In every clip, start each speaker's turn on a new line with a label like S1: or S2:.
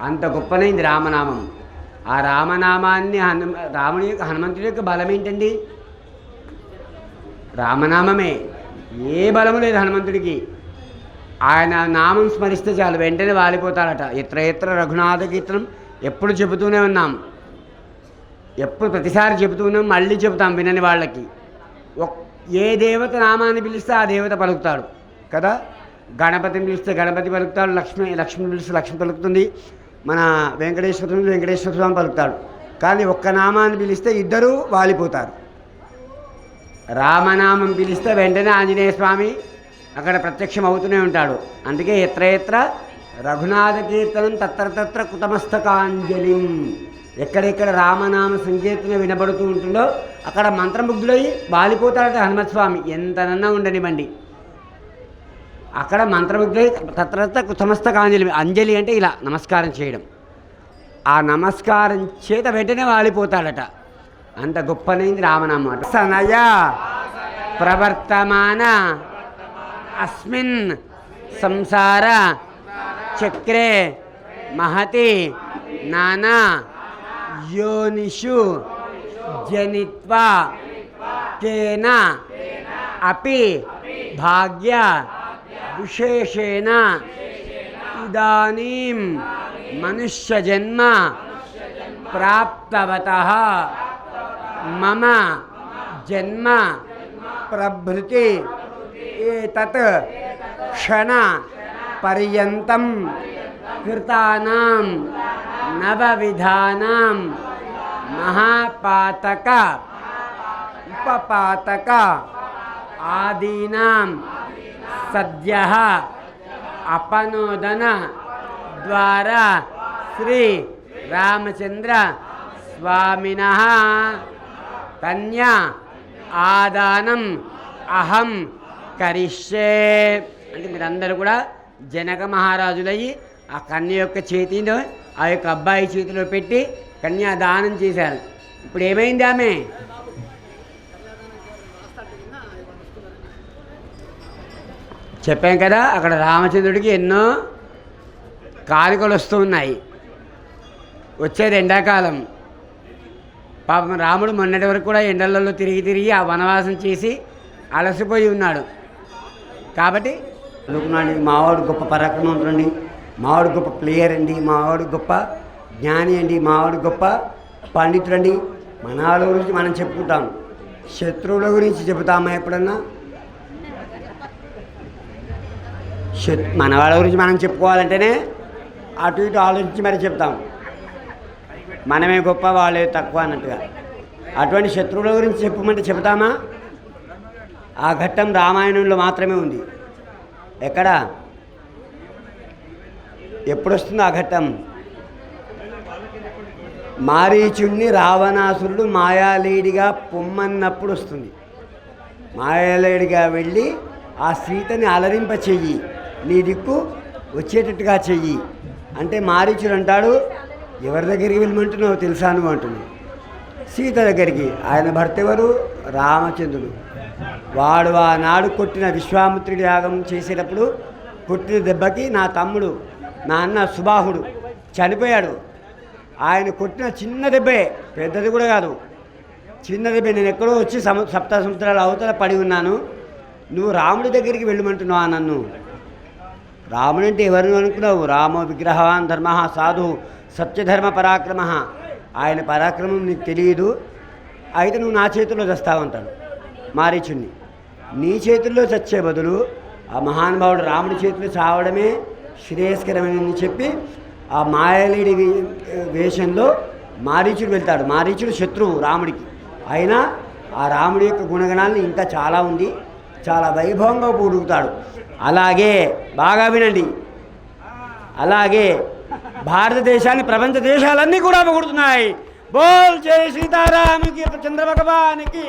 S1: అంత గొప్పనైంది రామనామం. ఆ రామనామాన్ని హనుమంతుడి యొక్క బలం ఏంటండి? రామనామమే. ఏ బలము లేదు హనుమంతుడికి. ఆయన నామం స్మరిస్తే చాలు వెంటనే వాలిపోతాడట. ఎత్ర ఎత్ర రఘునాథ కీర్తనం ఎప్పుడు చెబుతూనే ఉన్నాం, ఎప్పుడు ప్రతిసారి చెబుతూ ఉన్నాం, మళ్ళీ చెబుతాం వినని వాళ్ళకి. ఏ దేవత నామాన్ని పిలిస్తే ఆ దేవత పలుకుతాడు కదా. గణపతిని పిలిస్తే గణపతి పలుకుతాడు, లక్ష్మిని పిలిస్తే లక్ష్మి పలుకుతుంది, మన వెంకటేశ్వర స్వామి పలుకుతాడు. కానీ ఒక్క నామాన్ని పిలిస్తే ఇద్దరూ వాలిపోతారు. రామనామం పిలిస్తే వెంటనే ఆంజనేయ స్వామి అక్కడ ప్రత్యక్షం అవుతూనే ఉంటాడు. అందుకే ఎత్ర ఎత్ర రఘునాథ కీర్తనం తత్ర తత్ర కుతమస్తకాంజలిం. ఎక్కడెక్కడ రామనామ సంకీర్తన వినబడుతూ ఉంటుందో అక్కడ మంత్రముగ్ధుడై వాలిపోతాడట హనుమత్స్వామి. ఎంతనన్నా ఉండనివ్వండి, అక్కడ మంత్రముగ్ధుడై తత్ర తత్ర కుతమస్తకాంజలి. అంజలి అంటే ఇలా నమస్కారం చేయడం. ఆ నమస్కారం చేత వెంటనే వాలిపోతాడట. అంత గొప్పనైంది రామనామం అట. సనయ ప్రవర్తమాన అస్మిన్ సంసార చక్రే మహతి నానా యోనిషు జనిత్వా తేన అపి భాగ్య విశేషేణ ఇదానీం మనుష్యజన్మ ప్రాప్తవతః మమ జన్మ ప్రభృతి ఏతత్ క్షణ పర్యంతం కృతానాం నవవిధానాం మహాపాతక ఉపపాతక ఆదీనాం సద్యః అపనోదన ద్వారా శ్రీ రామచంద్ర స్వామినః కన్యా ఆదానం అహం కరిష్యే. అంటే మీరందరూ కూడా జనక మహారాజులయ్యి ఆ కన్య యొక్క చేతిలో ఆ యొక్క అబ్బాయి చేతిలో పెట్టి కన్యాదానం చేశారు. ఇప్పుడు ఏమైంది ఆమె? చెప్పాం కదా, అక్కడ రామచంద్రుడికి ఎన్నో కానుకలు వస్తూ ఉన్నాయి. వచ్చేది ఎండాకాలం. పాపం రాముడు మొన్నటి వరకు కూడా ఎండలలో తిరిగి తిరిగి ఆ వనవాసం చేసి అలసిపోయి ఉన్నాడు. కాబట్టి అనుకున్నాడు, మావాడు గొప్ప పరాక్రమవంతుడు అండి, మావాడు గొప్ప ప్లేయర్ అండి, మావాడు గొప్ప జ్ఞాని అండి, మావాడు గొప్ప పండితుడు అండి. మన వాళ్ళ గురించి మనం చెప్పుకుంటాం, శత్రువుల గురించి చెబుతామా ఎప్పుడన్నా? మన వాళ్ళ గురించి మనం చెప్పుకోవాలంటేనే అటు ఇటు ఆలోచించి మరి చెప్తాం, మనమే గొప్ప వాళ్ళే తక్కువ అన్నట్టుగా. అటువంటి శత్రువుల గురించి చెప్పమంటే చెబుతామా? ఆ ఘట్టం రామాయణంలో మాత్రమే ఉంది. ఎక్కడ ఎప్పుడు వస్తుంది ఆ ఘట్టం? మారీచుణ్ణి రావణాసురుడు మాయాలేడిగా పొమ్మన్నప్పుడు వస్తుంది. మాయాలేడిగా వెళ్ళి ఆ సీతని అలరింప చెయ్యి, నీ దిక్కు వచ్చేటట్టుగా చెయ్యి అంటే మారీచుడు అంటాడు, ఎవరి దగ్గరికి వెళ్ళమంటున్నావు తెలుసా నువ్వు అంటున్నావు. సీత దగ్గరికి. ఆయన భర్త ఎవరు? రామచంద్రుడు. వాడు ఆనాడు కొట్టిన విశ్వామిత్రుడి యాగం చేసేటప్పుడు కొట్టిన దెబ్బకి నా తమ్ముడు, నా అన్న సుబాహుడు చనిపోయాడు. ఆయన కొట్టిన చిన్న దెబ్బే, పెద్దది కూడా కాదు, చిన్న దెబ్బే. నేను ఎక్కడో వచ్చి సప్త సముద్రాల అవతల పడి ఉన్నాను, నువ్వు రాముడి దగ్గరికి వెళ్ళమంటున్నావా నన్ను? రాముడు అంటే ఎవరిని అనుకున్నావు? రామ విగ్రహవాన్ ధర్మ సాధు సత్యధర్మ పరాక్రమ. ఆయన పరాక్రమం నీకు తెలియదు, అయితే నువ్వు నా చేతుల్లో చస్తావంటాడు మారీచుణ్ణి. నీ చేతుల్లో చచ్చే బదులు ఆ మహానుభావుడు రాముడి చేతుల్లో చావడమే శ్రేయస్కరమని చెప్పి ఆ మాయలేడి వేషంలో మారీచుడు వెళ్తాడు. మారీచుడు శత్రువు రాముడికి. అయినా ఆ రాముడి యొక్క గుణగణాలను ఇంకా చాలా ఉంది, చాలా వైభవంగా పొగుడుతాడు. అలాగే బాగా వినండి, అలాగే భారతదేశాన్ని ప్రపంచ దేశాలన్నీ కూడా పొగుడుతున్నాయి. బోల్ జై సీతారామకి చంద్ర భగవానికి,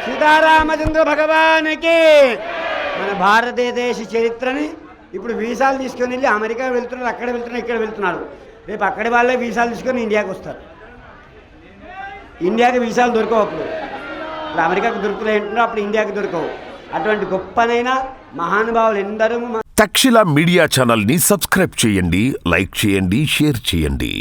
S1: సీతారామచంద్ర భగవానికి. మన భారతదేశ చరిత్రని ఇప్పుడు వీసాలు తీసుకొని వెళ్ళి అమెరికా వెళ్తున్నారు, అక్కడ వెళ్తున్నారు, ఇక్కడ వెళ్తున్నారు. రేపు అక్కడి వాళ్ళే వీసాలు తీసుకొని ఇండియాకి వస్తారు. ఇండియాకి వీసాలు దొరకవు. ఇప్పుడు అమెరికాకు దొరుకుతున్నాయి అంటున్నారు, అప్పుడు ఇండియాకి దొరకవు. అటువంటి గొప్పనైన మహానుభావులు ఎందరూ
S2: తక్షశిల మీడియా ఛానల్ని సబ్స్క్రైబ్ చేయండి, లైక్ చేయండి, షేర్ చేయండి.